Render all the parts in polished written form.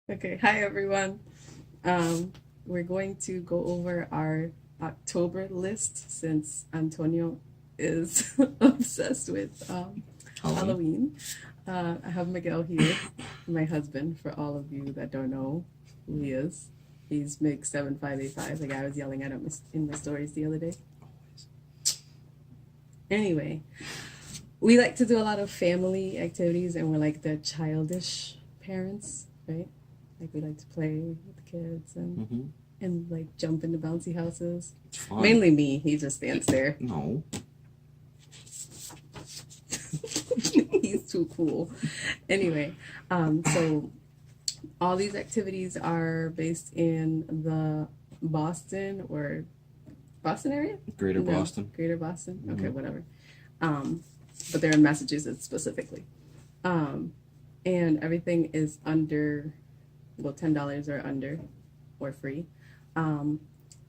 Okay, hi everyone. We're going to go over our October list since Antonio is obsessed with Halloween. Halloween. I have Miguel here, my husband, for all of you that don't know who he is. He's Mig7585, the guy I was yelling at him in the stories the other day. Anyway, we like to do a lot of family activities and we're like the childish parents, right? Like we like to play with the kids Mm-hmm. and like jump into bouncy houses. It's fun. Mainly me, he just stands there. No. He's too cool. Anyway, so all these activities are based in the Boston area? Greater No, Boston. Greater Boston. Okay, Mhm. whatever. Um, but they're in Massachusetts specifically. Um, and everything is under, well, $10 or under, or free. Um,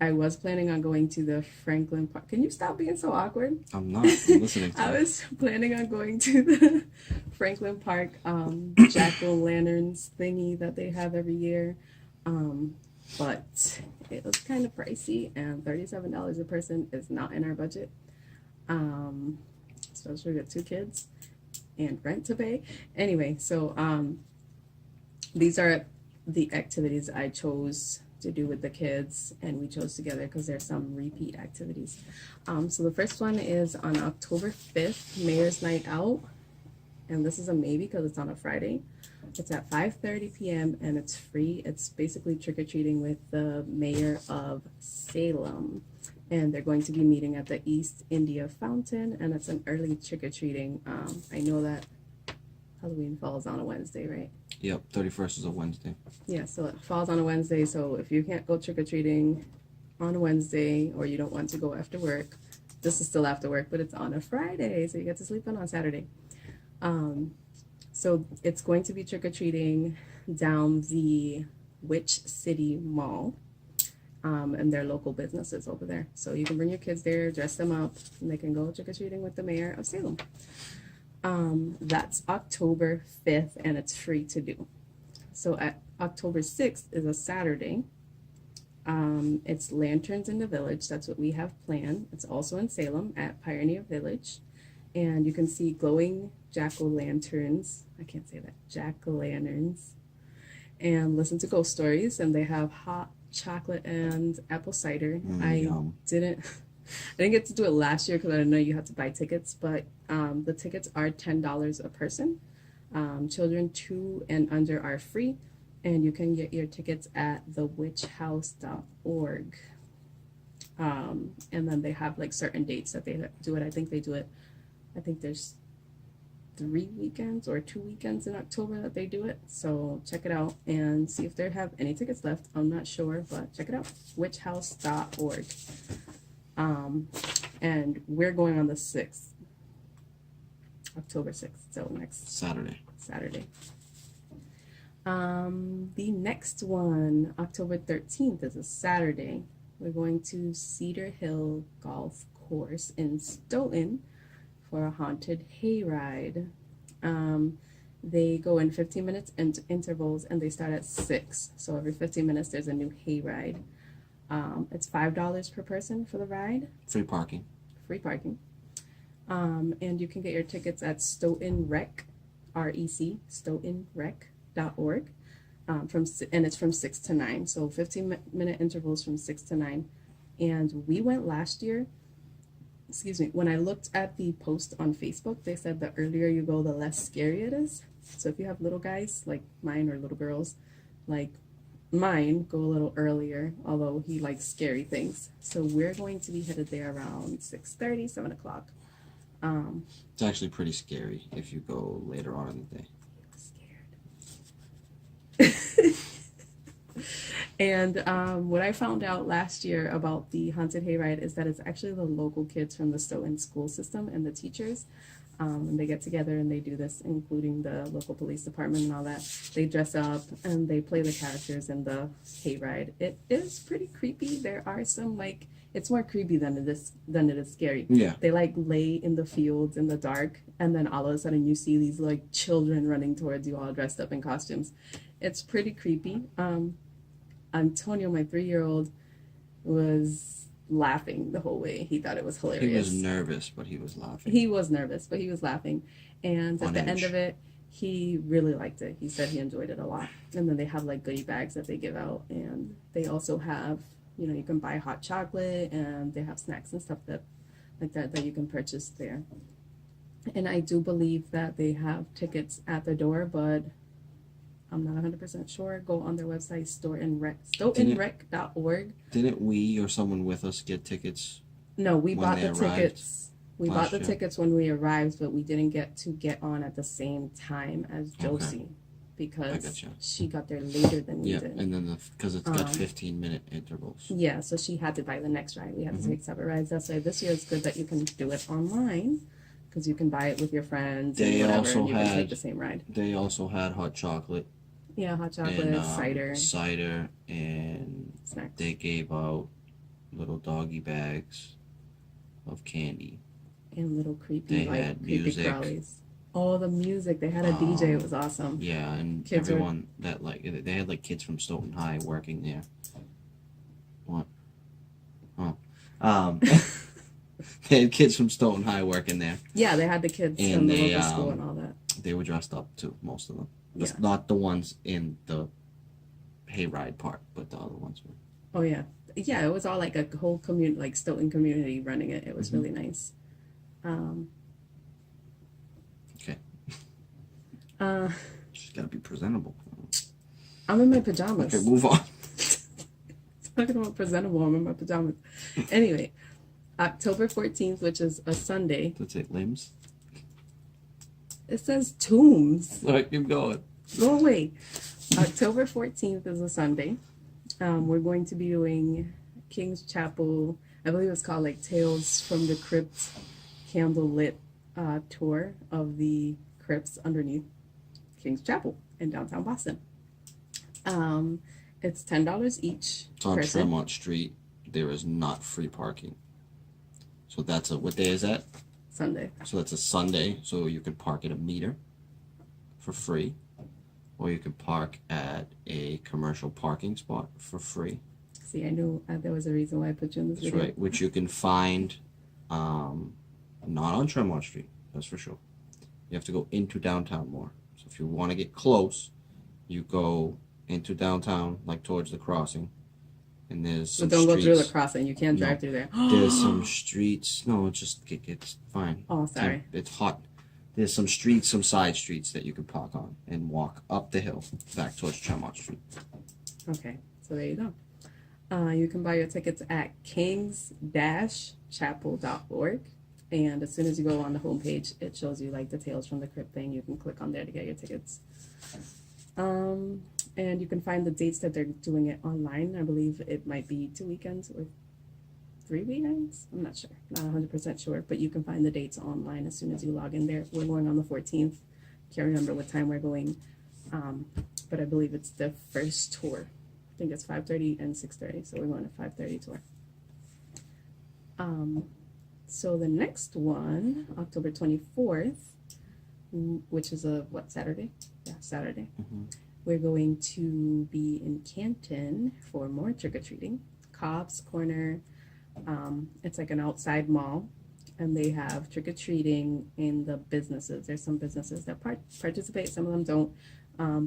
I was planning on going to the Franklin Park. Can you stop being so awkward? I'm not. I'm listening to I you. was planning on going to the Franklin Park jack o' lanterns thingy that they have every year, but it was kind of pricey, and $37 a person is not in our budget, um, especially with two kids and rent to pay. Anyway, so these are the activities I chose to do with the kids, and we chose together because there's some repeat activities. So the first one is on October 5th, Mayor's Night Out, and this is a maybe because it's on a Friday. It's at 5:30 p.m. and it's free. It's basically trick or treating with the mayor of Salem, and they're going to be meeting at the East India Fountain, and it's an early trick or treating. I know that Halloween falls on a Wednesday, right? Yep. 31st is a Wednesday. Yeah, so it falls on a Wednesday. So if you can't go trick or treating on a Wednesday or you don't want to go after work, this is still after work, but it's on a Friday, so you get to sleep in on Saturday. Um, so it's going to be trick or treating down the Witch City Mall, and their local businesses over there. So you can bring your kids there, dress them up, and they can go trick or treating with the mayor of Salem. That's October 5th, and it's free to do. So at October 6th is a Saturday. It's Lanterns in the Village. That's what we have planned. It's also in Salem at Pioneer Village. And you can see glowing jack-o'-lanterns. I can't say that. Jack-o'-lanterns. And listen to ghost stories. And they have hot chocolate and apple cider. Yum. I didn't get to do it last year because I didn't know you had to buy tickets, but the tickets are $10 a person. Children 2 and under are free, and you can get your tickets at thewitchhouse.org. And then they have like certain dates that they do it. I think they do it. I think there's 3 weekends or 2 weekends in October that they do it. So check it out and see if they have any tickets left. I'm not sure, but check it out. Witchhouse.org. And we're going on the 6th, October 6th. So next Saturday. Saturday. The next one, October 13th, is a Saturday. We're going to Cedar Hill Golf Course in Stoughton for a haunted hayride. They go in 15 minutes intervals and they start at 6. So every 15 minutes there's a new hayride. It's $5 per person for the ride, Free parking. free parking. And you can get your tickets at Stoughton Rec, REC, stoughtonrec.org. And it's from 6 to 9. So 15-minute intervals from 6 to 9. And we went last year. Excuse me. When I looked at the post on Facebook, they said the earlier you go, the less scary it is. So if you have little guys like mine or little girls like mine, go a little earlier, although he likes scary things. So we're going to be headed there around 6:30, 7 o'clock. It's actually pretty scary if you go later on in the day. Scared. And what I found out last year about the haunted hayride is that it's actually the local kids from the Stoughton school system and the teachers. And they get together and they do this, including the local police department and all that. They dress up and they play the characters in the hayride. It is pretty creepy. There are some like it's more creepy than it is scary. Yeah. They like lay in the fields in the dark, and then all of a sudden you see these like children running towards you, all dressed up in costumes. It's pretty creepy. Antonio, my 3-year-old, was laughing the whole way. He thought it was hilarious. He was nervous, but he was laughing. He was nervous, but he was laughing. And On at the end edge. of it, he really liked it. He said he enjoyed it a lot. And then they have like goodie bags that they give out. And they also have, you can buy hot chocolate, and they have snacks and stuff that you can purchase there. And I do believe that they have tickets at the door, but I'm not 100% sure. Go on their website, stoughtonrec.org. Didn't we or someone with us get tickets? No, we When bought they the arrived tickets. We bought last the year? tickets when we arrived, but we didn't get to get on at the same time as Josie because gotcha. she got there later than we Yeah, did. and then because it's got Um, 15-minute intervals. Yeah, so she had to buy the next ride. We had to take separate rides. That's why this year it's good that you can do it online because you can buy it with your friends They and whatever, also and you can had- take the same ride. They also had hot chocolate Yeah, hot chocolate, and cider, and snacks. they gave out little doggy bags of candy. And little creepy, They had creepy music. crawlies. Oh, the music. They had a DJ. It was awesome. Yeah, and Kids were- everyone that they had like kids from Stoughton High working there. What? Oh, they had kids from Stoughton High working there. Yeah, they had the kids And from the they, local school and all that. They were dressed up too, most of them. Yeah. Not the ones in the hayride part, but the other ones were. Oh yeah, yeah. It was all like a whole community, like Stoughton community running it. It was really nice. Okay. She's got to be presentable. I'm in my pajamas. Okay, move on. Talking about presentable, I'm in my pajamas. Anyway, October 14th, which is a Sunday. Let's say limbs. It says tombs. All right, keep going. Go away. October 14th is a Sunday. We're going to be doing King's Chapel. I believe it's called like Tales from the Crypt candlelit tour of the crypts underneath King's Chapel in downtown Boston. It's $10 each It's on person. Tremont Street. There is not free parking. So that's what day is that? Sunday. So that's a Sunday. So you can park at a meter for free, or you can park at a commercial parking spot for free. See, I knew there was a reason why I put you in this That's video. right, which you can find not on Tremont Street, that's for sure. You have to go into downtown more. So if you want to get close, you go into downtown, like towards the crossing, and there's some But don't go through the streets. crossing. You can't drive No. through there. There's some streets. No, it's fine. Oh, sorry. It's hot. There's some streets, some side streets that you can park on and walk up the hill back towards Tremont Street. Okay, so there you go. You can buy your tickets at kings-chapel.org. And as soon as you go on the homepage, it shows you like the Tales from the Crypt thing. You can click on there to get your tickets. And you can find the dates that they're doing it online. I believe it might be 2 weekends or 3 weekends. I'm not sure, not 100% sure, but you can find the dates online as soon as you log in there. We're going on the 14th. Can't remember what time we're going, but I believe it's the first tour. I think it's 5:30 and 6:30, so we're going to 5:30 tour. So the next one, October 24th, which is Saturday? Yeah, Saturday. We're going to be in Canton for more trick-or-treating. Cobb's Corner. It's like an outside mall, and they have trick-or-treating in the businesses. There's some businesses that participate, some of them don't.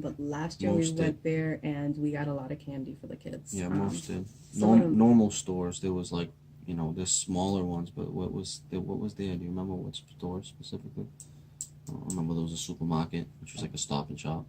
But last year Most we did. went there, and we got a lot of candy for the kids. Yeah, most did. some of them- Normal stores, there was like, there's smaller ones, but what was there? Do you remember what store specifically? I don't remember. There was a supermarket, which was like a Stop and Shop.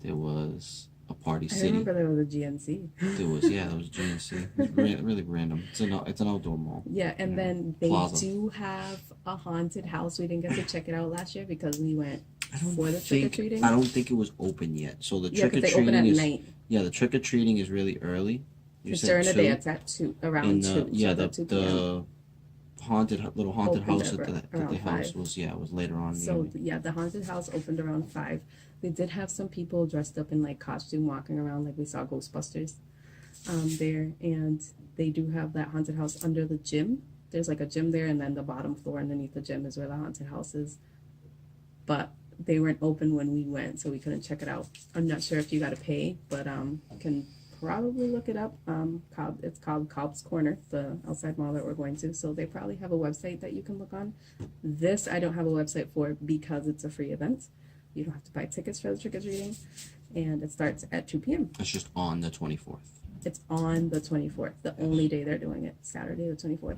There was a Party I City. remember there was a GNC. There was GNC. It was really random. It's an outdoor mall. Yeah, and then they Plaza. do have a haunted house. We didn't get to check it out last year because we went I don't for the trick-or-treating. I don't think it was open yet. So the Yeah, trick or because they open at treating is night. the trick or treating is really early. You Because said during the day 2? it's at 2, around And 2. the 2 p.m. the little haunted Opened house at at the around house 5. was later on. in the So evening. yeah, the haunted house opened around 5. They did have some people dressed up in like costume walking around, like we saw Ghostbusters there, and they do have that haunted house under the gym. There's like a gym there, and then the bottom floor underneath the gym is where the haunted house is. But they weren't open when we went, so we couldn't check it out. I'm not sure if you got to pay, but you can probably look it up. It's called Cobb's Corner, the outside mall that we're going to. So they probably have a website that you can look on. This I don't have a website for because it's a free event. You don't have to buy tickets for the trick or treating, and it starts at 2 p.m. It's just on the 24th. It's on the 24th, the only day they're doing it, Saturday the 24th.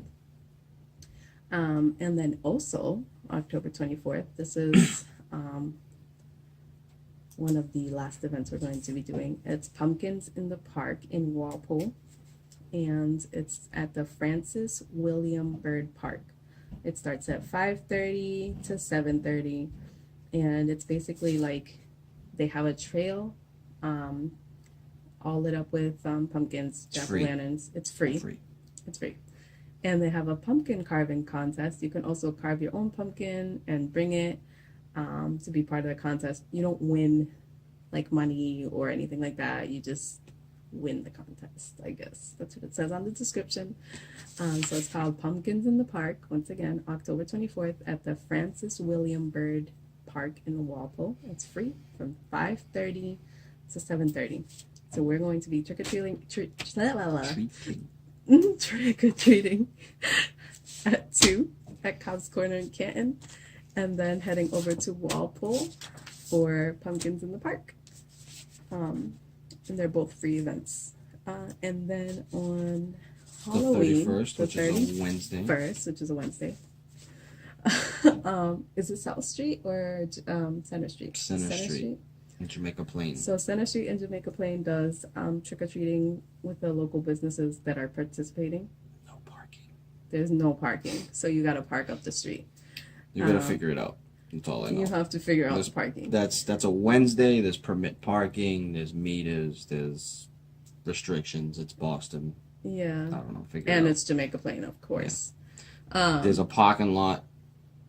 And then also October 24th, this is one of the last events we're going to be doing. It's Pumpkins in the Park in Walpole, and it's at the Francis William Byrd Park. It starts at 5:30 to 7:30, and it's basically like they have a trail all lit up with pumpkins, jack-o'-lanterns. It's free. It's free. And they have a pumpkin carving contest. You can also carve your own pumpkin and bring it to be part of the contest. You don't win like money or anything like that. You just win the contest, I guess. That's what it says on the description. So it's called Pumpkins in the Park. Once again, October 24th at the Francis William Byrd Park in Walpole. It's free from 5:30 to 7:30. So we're going to be trick-or-treating at 2 at Cobb's Corner in Canton, and then heading over to Walpole for Pumpkins in the Park. And they're both free events. And then on Halloween, the 31st, which is a Wednesday. Which is a Wednesday. Is it South Street or Center Street? Center Street. In Jamaica Plain. So Center Street in Jamaica Plain does trick-or-treating with the local businesses that are participating. No parking. There's no parking, so you got to park up the street. You got to figure it out. That's all I know. You have to figure out the parking. That's a Wednesday. There's permit parking. There's meters. There's restrictions. It's Boston. Yeah. I don't know. Figure it out. And it's Jamaica Plain, of course. Yeah. There's a parking lot.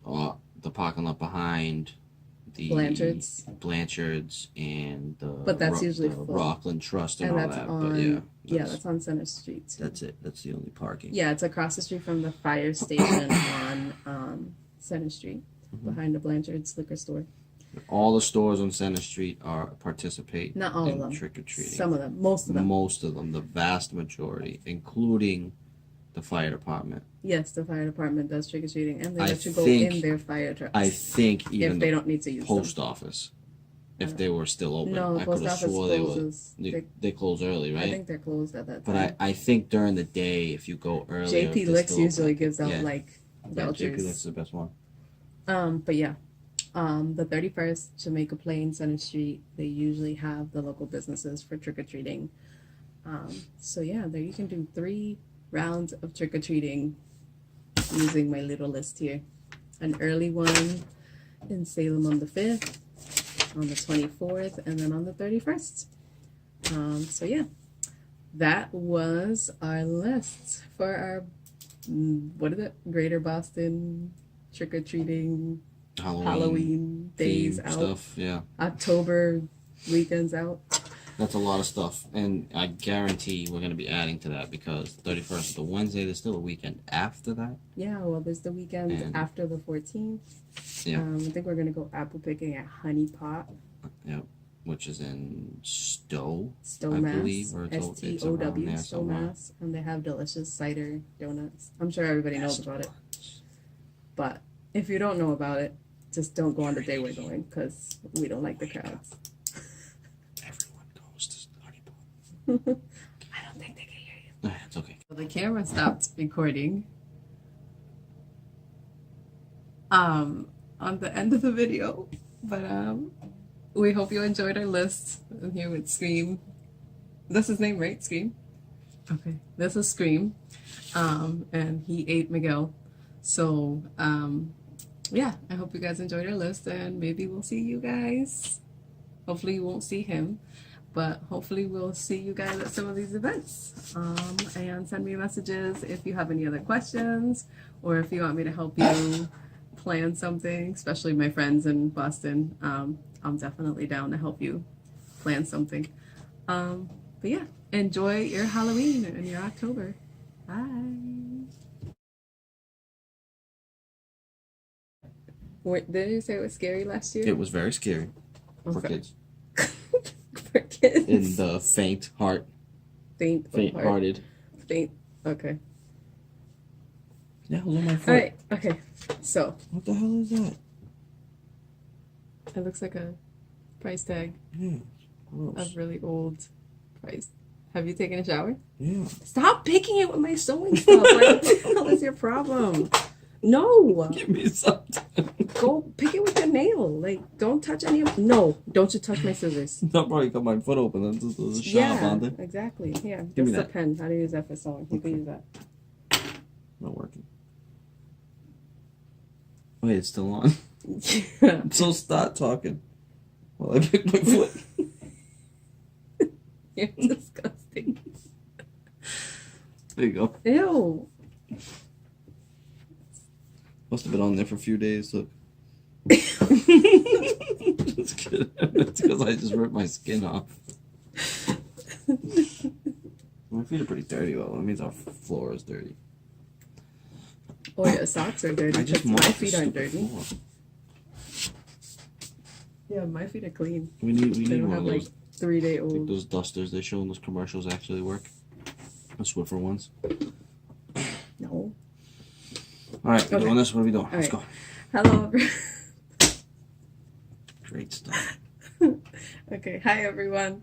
The parking lot behind the Blanchard's and the but that's usually the full. Rockland Trust and all that's that. On, that's on Center Street too. That's it. That's the only parking. Yeah, it's across the street from the fire station on Center Street, behind the Blanchard's liquor store. All the stores on Center Street participate. Not all of them. Trick or treating. Some of them. Most of them. Most of them. The vast majority, including the fire department. Yes, the fire department does trick or treating, and they let you go in their fire trucks. I think even if they don't need to use post office, if they were still open. No, I post could have office swore closes. They close early, right? I think they're closed at that time. But I think during the day, if you go earlier, JP Licks usually gives out like vouchers. JP Licks is the best one. But yeah, the 31st, Jamaica Plain, Center Street, they usually have the local businesses for trick or treating. So yeah, there you can do 3 rounds of trick or treating using my little list here. An early one in Salem on the 5th, on the 24th, and then on the 31st. So yeah, that was our list for our Greater Boston trick or treating Halloween days out. Stuff, yeah. October weekends out. That's a lot of stuff, and I guarantee we're going to be adding to that because 31st is the Wednesday. There's still a weekend after that. Yeah, well, there's the weekend after the 14th. Yeah. I think we're going to go apple picking at Honey Pot. Yep, which is in Stowe, Mass. I believe, or it's STOW, Stowe, Mass. And they have delicious cider donuts. I'm sure everybody knows about it. But if you don't know about it, just don't go on the day we're going because we don't like the crowds. I don't think they can hear you. It's okay. The camera stopped recording. On the end of the video, but we hope you enjoyed our list. I'm here with Scream. That's his name, right? Scream. Okay, this is Scream, and he ate Miguel. So yeah, I hope you guys enjoyed our list, and maybe we'll see you guys. Hopefully, you won't see him. But hopefully we'll see you guys at some of these events. And send me messages if you have any other questions or if you want me to help you plan something, especially my friends in Boston. I'm definitely down to help you plan something. But yeah, enjoy your Halloween and your October. Bye. Didn't you say it was scary last year? It was very scary for Okay. kids. For kids. In the faint-hearted. Faint. Okay. Yeah, it was on my foot. All right. Okay. So What the hell is that? it looks like a price tag Yeah. Gross. of really old price. Have you taken a shower? Yeah. Stop picking it with my sewing stuff. Like, what the hell is your problem? No. Give me something. Go pick it with your nail. Like, don't touch any of. No, don't you touch my scissors. I'll probably cut my foot open. There's a shop Yeah, on there. exactly. Here, Give me this is a that. pen. How to use that for sewing? You can use that. Not working. Wait, it's still on. Yeah. So stop talking while I pick my foot. You're disgusting. There you go. Ew. Must have been on there for a few days. Look. Just kidding. It's because I just ripped my skin off. My feet are pretty dirty, though. That means our floor is dirty. Oh, your socks are dirty. I just Because my mopped feet the aren't stupid dirty. floor. Yeah, my feet are clean. We need They one don't of have those. like 3-day I think old. those dusters they show in those commercials actually work. The Swiffer ones. No. All right, we're Okay. doing this. What are we doing? Let's right. go. Hello. Great stuff. Okay. Hi, everyone.